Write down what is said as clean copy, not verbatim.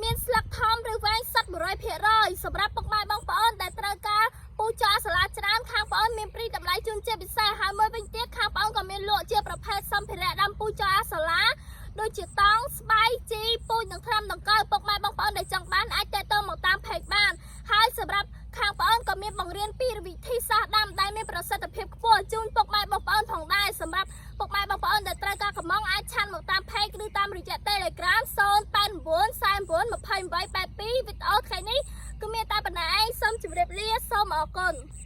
មានស្លឹកថមឬវែងសិត100%សម្រាប់ពុកម៉ែបងប្អូនដែលត្រូវការពូជចសាឡាច្រើនខាងបងប្អូនមានព្រីតម្លៃជូនជាពិសេសហើយមួយវិញទៀតខាងបងប្អូនក៏មានលក់ជាប្រភេទសម្ភារៈដាំពូជចសាឡាដូចជាតង់ស្បៃជីពូជនិងថ្នាំដង្កូវពុកម៉ែបងប្អូនដែលចង់បានអាចទាក់ទងមកតាមផេកបានហើយសម្រាប់ខាងបងប្អូនក៏មានបង្រៀនពីវិធីសាស្ត្រដាំដែលមានប្រសិទ្ធភាពខ្ពស់ជូនពុកម៉ែបងប្អូនផងដែរសម្រាប់ពុកម៉ែបងប្អូនដែលត្រូវការកំងអាចឆាន់មកតាមផេកឬតាមរយៈ Telegram 089 49 28 82វីដេអូថ្ងៃនេះគឺមានតែប៉ុណ្ណេះឯងសូមជម្រាបលាសូមអរគុណ